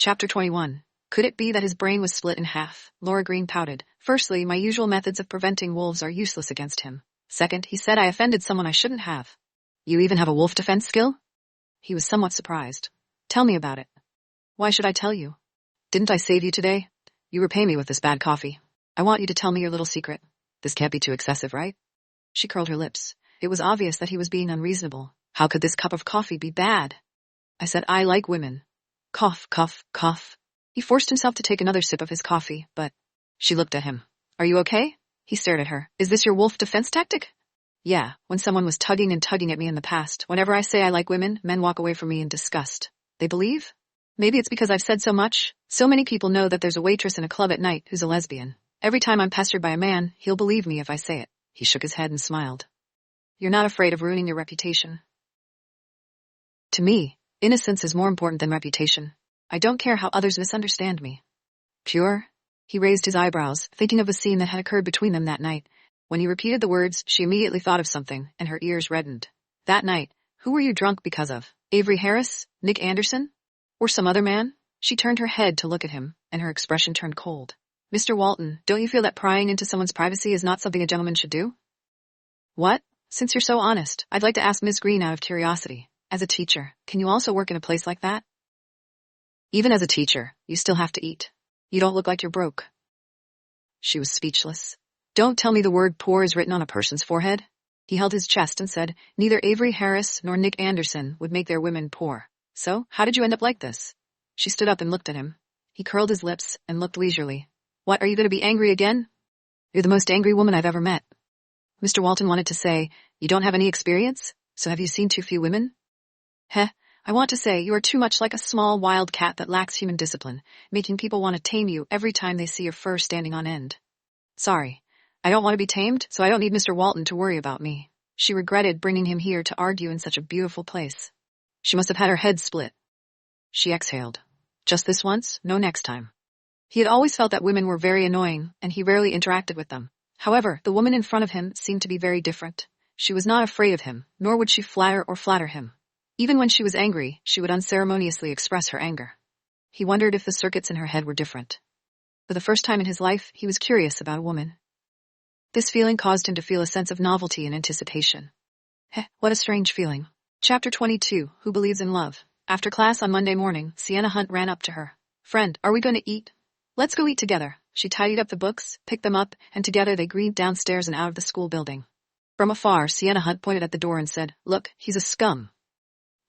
Chapter 21. Could it be that his brain was split in half? Laura Green pouted. Firstly, my usual methods of preventing wolves are useless against him. Second, he said I offended someone I shouldn't have. You even have a wolf defense skill? He was somewhat surprised. Tell me about it. Why should I tell you? Didn't I save you today? You repay me with this bad coffee. I want you to tell me your little secret. This can't be too excessive, right? She curled her lips. It was obvious that he was being unreasonable. How could this cup of coffee be bad? I said I like women. Cough, cough, cough. He forced himself to take another sip of his coffee, but... She looked at him. Are you okay? He stared at her. Is this your wolf defense tactic? Yeah, when someone was tugging and tugging at me in the past, whenever I say I like women, men walk away from me in disgust. They believe? Maybe it's because I've said so much. So many people know that there's a waitress in a club at night who's a lesbian. Every time I'm pestered by a man, he'll believe me if I say it. He shook his head and smiled. You're not afraid of ruining your reputation. To me, innocence is more important than reputation. I don't care how others misunderstand me. Pure? He raised his eyebrows, thinking of a scene that had occurred between them that night. When he repeated the words, she immediately thought of something, and her ears reddened. That night, who were you drunk because of? Avery Harris? Nick Anderson? Or some other man? She turned her head to look at him, and her expression turned cold. Mr. Walton, don't you feel that prying into someone's privacy is not something a gentleman should do? What? Since you're so honest, I'd like to ask Miss Green out of curiosity. As a teacher, can you also work in a place like that? Even as a teacher, you still have to eat. You don't look like you're broke. She was speechless. Don't tell me the word poor is written on a person's forehead. He held his chest and said, neither Avery Harris nor Nick Anderson would make their women poor. So, how did you end up like this? She stood up and looked at him. He curled his lips and looked leisurely. What, are you going to be angry again? You're the most angry woman I've ever met. Mr. Walton wanted to say, you don't have any experience? So have you seen too few women? Heh, I want to say you are too much like a small wild cat that lacks human discipline, making people want to tame you every time they see your fur standing on end. Sorry, I don't want to be tamed, so I don't need Mr. Walton to worry about me. She regretted bringing him here to argue in such a beautiful place. She must have had her head split. She exhaled. Just this once, no next time. He had always felt that women were very annoying, and he rarely interacted with them. However, the woman in front of him seemed to be very different. She was not afraid of him, nor would she flatter or flatter him. Even when she was angry, she would unceremoniously express her anger. He wondered if the circuits in her head were different. For the first time in his life, he was curious about a woman. This feeling caused him to feel a sense of novelty and anticipation. What a strange feeling. Chapter 22. Who Believes in Love. After class on Monday morning, Sienna Hunt ran up to her. Friend, are we going to eat? Let's go eat together. She tidied up the books, picked them up, and together they greeted downstairs and out of the school building. From afar, Sienna Hunt pointed at the door and said, Look, he's a scum.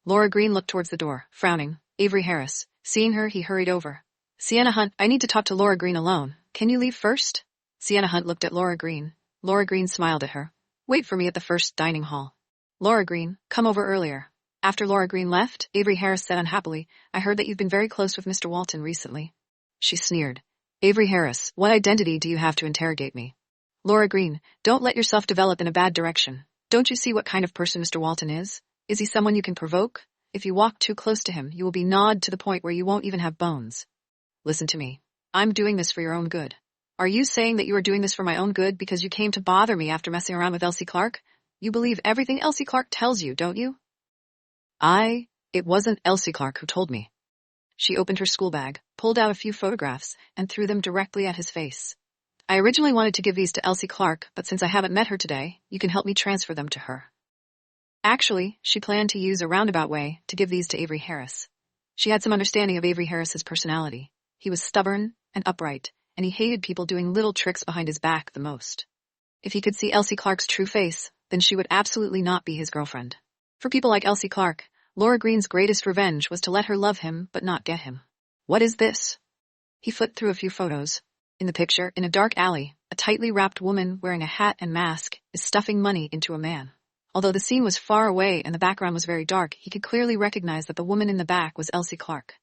Laura Green looked towards the door, frowning. Avery Harris. Seeing her, he hurried over. Sienna Hunt, I need to talk to Laura Green alone. Can you leave first? Sienna Hunt looked at Laura Green. Laura Green smiled at her. Wait for me at the first dining hall. Laura Green, come over earlier. After Laura Green left, Avery Harris said unhappily, I heard that you've been very close with Mr. Walton recently. She sneered. Avery Harris, what identity do you have to interrogate me? Laura Green, don't let yourself develop in a bad direction. Don't you see what kind of person Mr. Walton is? Is he someone you can provoke? If you walk too close to him, you will be gnawed to the point where you won't even have bones. Listen to me. I'm doing this for your own good. Are you saying that you are doing this for my own good because you came to bother me after messing around with Elsie Clark? You believe everything Elsie Clark tells you, don't you? It wasn't Elsie Clark who told me. She opened her school bag, pulled out a few photographs, and threw them directly at his face. I originally wanted to give these to Elsie Clark, but since I haven't met her today, you can help me transfer them to her. Actually, she planned to use a roundabout way to give these to Avery Harris. She had some understanding of Avery Harris's personality. He was stubborn and upright, and he hated people doing little tricks behind his back the most. If he could see Elsie Clark's true face, then she would absolutely not be his girlfriend. For people like Elsie Clark, Laura Green's greatest revenge was to let her love him but not get him. What is this? He flipped through a few photos. In the picture, in a dark alley, a tightly wrapped woman wearing a hat and mask is stuffing money into a man. Although the scene was far away and the background was very dark, he could clearly recognize that the woman in the back was Elsie Clark.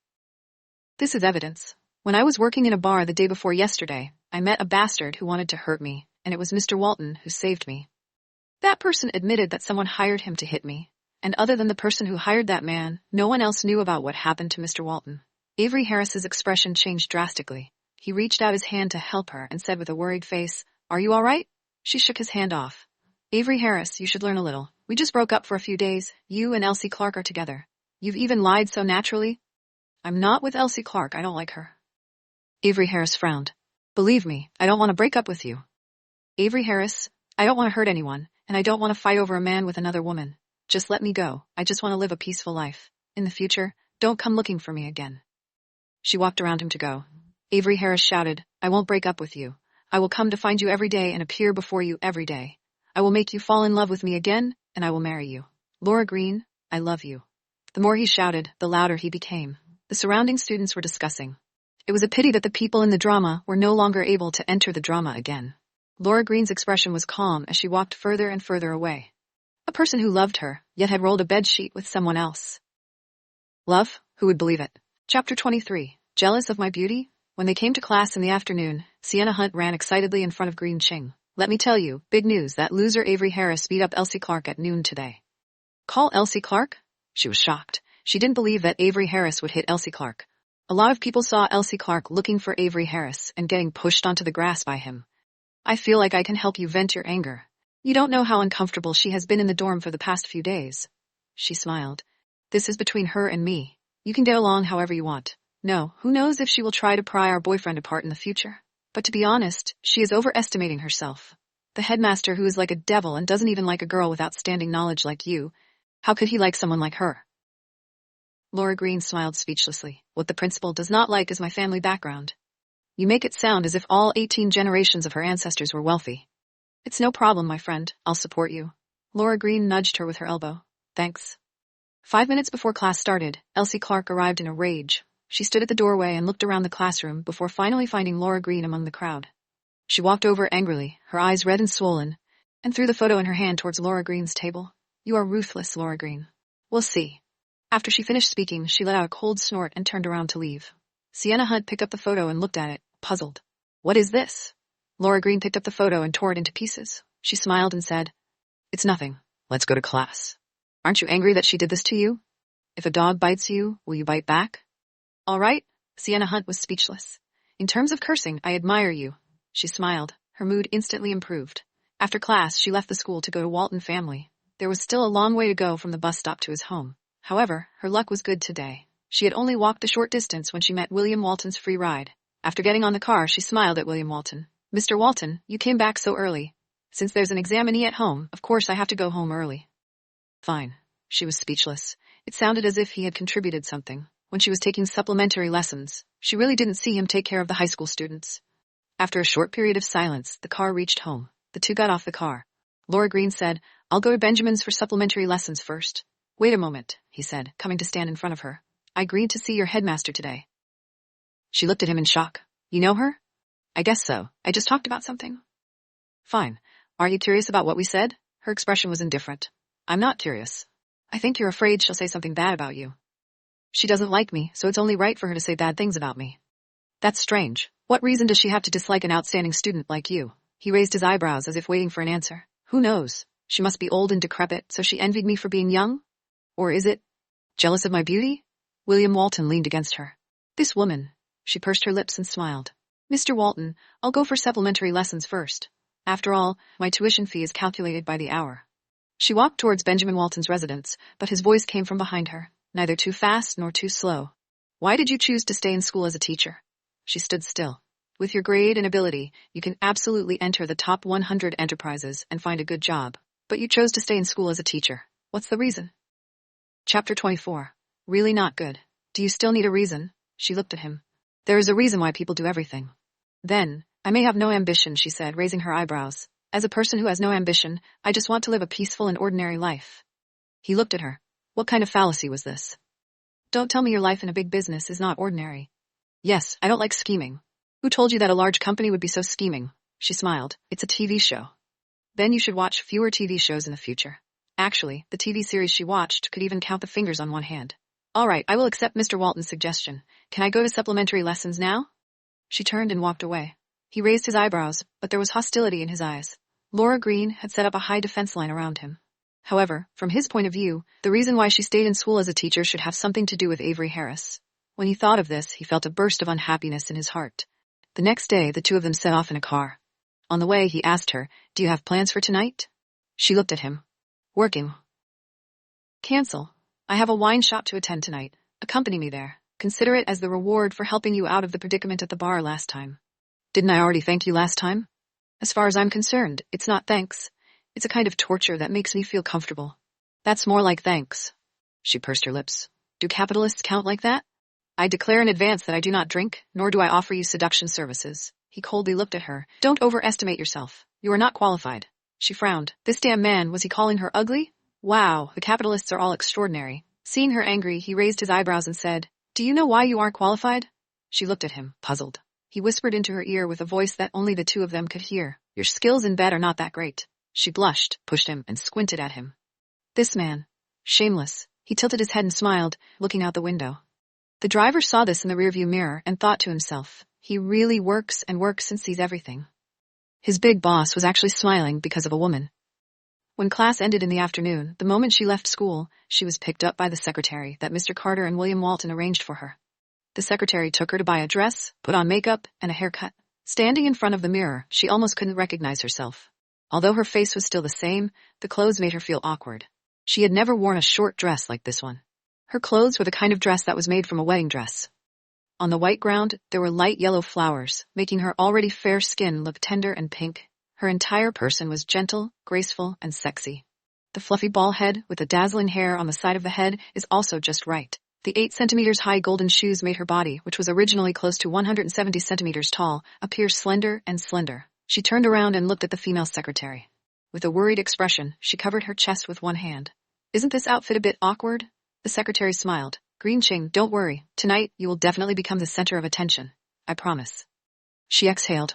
This is evidence. When I was working in a bar the day before yesterday, I met a bastard who wanted to hurt me, and it was Mr. Walton who saved me. That person admitted that someone hired him to hit me, and other than the person who hired that man, no one else knew about what happened to Mr. Walton. Avery Harris's expression changed drastically. He reached out his hand to help her and said with a worried face, Are you all right? She shook his hand off. Avery Harris, you should learn a little. We just broke up for a few days. You and Elsie Clark are together. You've even lied so naturally. I'm not with Elsie Clark. I don't like her. Avery Harris frowned. Believe me, I don't want to break up with you. Avery Harris, I don't want to hurt anyone, and I don't want to fight over a man with another woman. Just let me go. I just want to live a peaceful life. In the future, don't come looking for me again. She walked around him to go. Avery Harris shouted, I won't break up with you. I will come to find you every day and appear before you every day. I will make you fall in love with me again, and I will marry you. Laura Green, I love you. The more he shouted, the louder he became. The surrounding students were discussing. It was a pity that the people in the drama were no longer able to enter the drama again. Laura Green's expression was calm as she walked further and further away. A person who loved her, yet had rolled a bedsheet with someone else. Love? Who would believe it? Chapter 23. Jealous of my beauty? When they came to class in the afternoon, Sienna Hunt ran excitedly in front of Green Ching. Let me tell you, big news, that loser Avery Harris beat up Elsie Clark at noon today. Call Elsie Clark? She was shocked. She didn't believe that Avery Harris would hit Elsie Clark. A lot of people saw Elsie Clark looking for Avery Harris and getting pushed onto the grass by him. I feel like I can help you vent your anger. You don't know how uncomfortable she has been in the dorm for the past few days. She smiled. This is between her and me. You can get along however you want. No, who knows if she will try to pry our boyfriend apart in the future. But to be honest, she is overestimating herself. The headmaster, who is like a devil and doesn't even like a girl with outstanding knowledge like you, how could he like someone like her? Laura Green smiled speechlessly. What the principal does not like is my family background. You make it sound as if all 18 generations of her ancestors were wealthy. It's no problem, my friend. I'll support you. Laura Green nudged her with her elbow. Thanks. 5 minutes before class started, Elsie Clark arrived in a rage. She stood at the doorway and looked around the classroom before finally finding Laura Green among the crowd. She walked over angrily, her eyes red and swollen, and threw the photo in her hand towards Laura Green's table. You are ruthless, Laura Green. We'll see. After she finished speaking, she let out a cold snort and turned around to leave. Sienna Hunt picked up the photo and looked at it, puzzled. What is this? Laura Green picked up the photo and tore it into pieces. She smiled and said, It's nothing. Let's go to class. Aren't you angry that she did this to you? If a dog bites you, will you bite back? All right. Sienna Hunt was speechless. In terms of cursing, I admire you. She smiled. Her mood instantly improved. After class, she left the school to go to Walton Family. There was still a long way to go from the bus stop to his home. However, her luck was good today. She had only walked a short distance when she met William Walton's free ride. After getting on the car, she smiled at William Walton. Mr. Walton, you came back so early. Since there's an examinee at home, of course I have to go home early. Fine. She was speechless. It sounded as if he had contributed something. When she was taking supplementary lessons, she really didn't see him take care of the high school students. After a short period of silence, the car reached home. The two got off the car. Laura Green said, I'll go to Benjamin's for supplementary lessons first. Wait a moment, he said, coming to stand in front of her. I agreed to see your headmaster today. She looked at him in shock. You know her? I guess so. I just talked about something. Fine. Are you curious about what we said? Her expression was indifferent. I'm not curious. I think you're afraid she'll say something bad about you. She doesn't like me, so it's only right for her to say bad things about me. That's strange. What reason does she have to dislike an outstanding student like you? He raised his eyebrows as if waiting for an answer. Who knows? She must be old and decrepit, so she envied me for being young? Or is it jealous of my beauty? William Walton leaned against her. This woman. She pursed her lips and smiled. Mr. Walton, I'll go for supplementary lessons first. After all, my tuition fee is calculated by the hour. She walked towards Benjamin Walton's residence, but his voice came from behind her, neither too fast nor too slow. Why did you choose to stay in school as a teacher? She stood still. With your grade and ability, you can absolutely enter the top 100 enterprises and find a good job. But you chose to stay in school as a teacher. What's the reason? Chapter 24. Really not good. Do you still need a reason? She looked at him. There is a reason why people do everything. Then, I may have no ambition, she said, raising her eyebrows. As a person who has no ambition, I just want to live a peaceful and ordinary life. He looked at her. What kind of fallacy was this? Don't tell me your life in a big business is not ordinary. Yes, I don't like scheming. Who told you that a large company would be so scheming? She smiled. It's a TV show. Then you should watch fewer TV shows in the future. Actually, the TV series she watched could even count the fingers on one hand. All right, I will accept Mr. Walton's suggestion. Can I go to supplementary lessons now? She turned and walked away. He raised his eyebrows, but there was hostility in his eyes. Laura Green had set up a high defense line around him. However, from his point of view, the reason why she stayed in school as a teacher should have something to do with Avery Harris. When he thought of this, he felt a burst of unhappiness in his heart. The next day, the two of them set off in a car. On the way, he asked her, Do you have plans for tonight? She looked at him. Working. Cancel. I have a wine shop to attend tonight. Accompany me there. Consider it as the reward for helping you out of the predicament at the bar last time. Didn't I already thank you last time? As far as I'm concerned, it's not thanks. It's a kind of torture that makes me feel comfortable. That's more like thanks. She pursed her lips. Do capitalists count like that? I declare in advance that I do not drink, nor do I offer you seduction services. He coldly looked at her. Don't overestimate yourself. You are not qualified. She frowned. This damn man, was he calling her ugly? Wow, the capitalists are all extraordinary. Seeing her angry, he raised his eyebrows and said, Do you know why you aren't qualified? She looked at him, puzzled. He whispered into her ear with a voice that only the two of them could hear. Your skills in bed are not that great. She blushed, pushed him, and squinted at him. This man. Shameless. He tilted his head and smiled, looking out the window. The driver saw this in the rearview mirror and thought to himself, he really works and sees everything. His big boss was actually smiling because of a woman. When class ended in the afternoon, the moment she left school, she was picked up by the secretary that Mr. Carter and William Walton arranged for her. The secretary took her to buy a dress, put on makeup, and a haircut. Standing in front of the mirror, she almost couldn't recognize herself. Although her face was still the same, the clothes made her feel awkward. She had never worn a short dress like this one. Her clothes were the kind of dress that was made from a wedding dress. On the white ground, there were light yellow flowers, making her already fair skin look tender and pink. Her entire person was gentle, graceful, and sexy. The fluffy ball head, with the dazzling hair on the side of the head, is also just right. The 8 centimeters high golden shoes made her body, which was originally close to 170 centimeters tall, appear slender and slender. She turned around and looked at the female secretary. With a worried expression, she covered her chest with one hand. Isn't this outfit a bit awkward? The secretary smiled. Green Ching, don't worry. Tonight, you will definitely become the center of attention. I promise. She exhaled.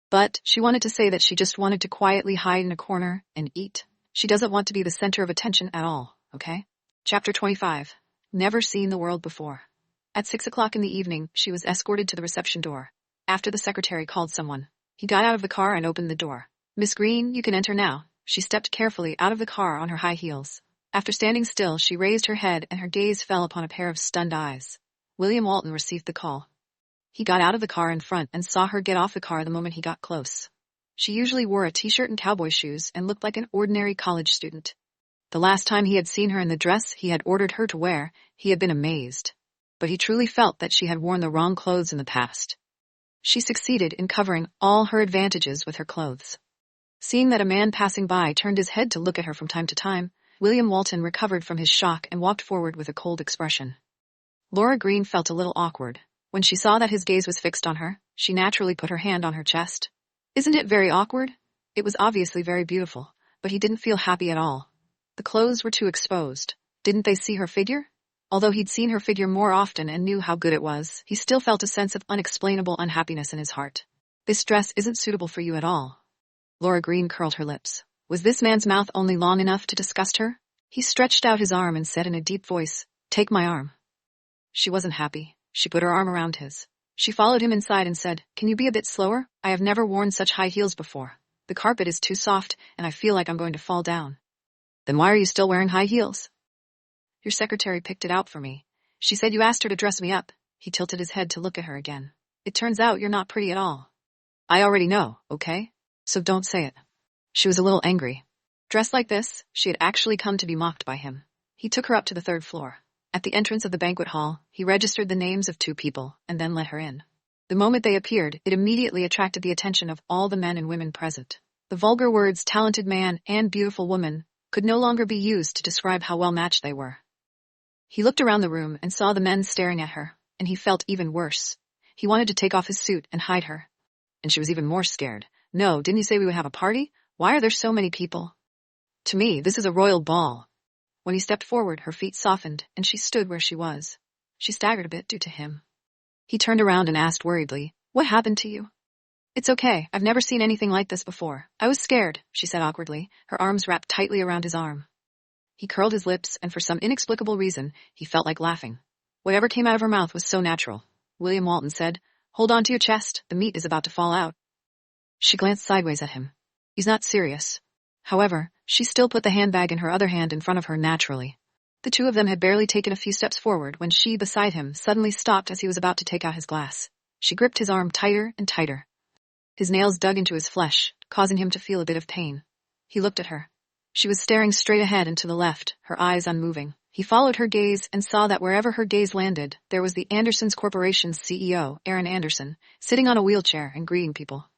But she wanted to say that she just wanted to quietly hide in a corner and eat. She doesn't want to be the center of attention at all, okay? Chapter 25. Never seen the world before. At 6 o'clock in the evening, she was escorted to the reception door. After the secretary called someone, he got out of the car and opened the door. Miss Green, you can enter now. She stepped carefully out of the car on her high heels. After standing still, she raised her head and her gaze fell upon a pair of stunned eyes. William Walton received the call. He got out of the car in front and saw her get off the car the moment he got close. She usually wore a t-shirt and cowboy shoes and looked like an ordinary college student. The last time he had seen her in the dress he had ordered her to wear, he had been amazed. But he truly felt that she had worn the wrong clothes in the past. She succeeded in covering all her advantages with her clothes. Seeing that a man passing by turned his head to look at her from time to time, William Walton recovered from his shock and walked forward with a cold expression. Laura Green felt a little awkward. When she saw that his gaze was fixed on her, she naturally put her hand on her chest. Isn't it very awkward? It was obviously very beautiful, but he didn't feel happy at all. The clothes were too exposed. Didn't they see her figure? Although he'd seen her figure more often and knew how good it was, he still felt a sense of unexplainable unhappiness in his heart. This dress isn't suitable for you at all. Laura Green curled her lips. Was this man's mouth only long enough to disgust her? He stretched out his arm and said in a deep voice, Take my arm. She wasn't happy. She put her arm around his. She followed him inside and said, Can you be a bit slower? I have never worn such high heels before. The carpet is too soft, and I feel like I'm going to fall down. Then why are you still wearing high heels? Your secretary picked it out for me. She said you asked her to dress me up. He tilted his head to look at her again. It turns out you're not pretty at all. I already know, okay? So don't say it. She was a little angry. Dressed like this, she had actually come to be mocked by him. He took her up to the 3rd floor. At the entrance of the banquet hall, he registered the names of 2 people, and then let her in. The moment they appeared, it immediately attracted the attention of all the men and women present. The vulgar words talented man and beautiful woman could no longer be used to describe how well matched they were. He looked around the room and saw the men staring at her, and he felt even worse. He wanted to take off his suit and hide her. And she was even more scared. No, didn't you say we would have a party? Why are there so many people? To me, this is a royal ball. When he stepped forward, her feet softened, and she stood where she was. She staggered a bit due to him. He turned around and asked worriedly, What happened to you? It's okay, I've never seen anything like this before. I was scared, she said awkwardly, her arms wrapped tightly around his arm. He curled his lips, and for some inexplicable reason, he felt like laughing. Whatever came out of her mouth was so natural. William Walton said, Hold on to your chest, the meat is about to fall out. She glanced sideways at him. He's not serious. However, she still put the handbag in her other hand in front of her naturally. The 2 of them had barely taken a few steps forward when she, beside him, suddenly stopped as he was about to take out his glass. She gripped his arm tighter and tighter. His nails dug into his flesh, causing him to feel a bit of pain. He looked at her. She was staring straight ahead and to the left, her eyes unmoving. He followed her gaze and saw that wherever her gaze landed, there was the Andersons Corporation's CEO, Aaron Anderson, sitting on a wheelchair and greeting people.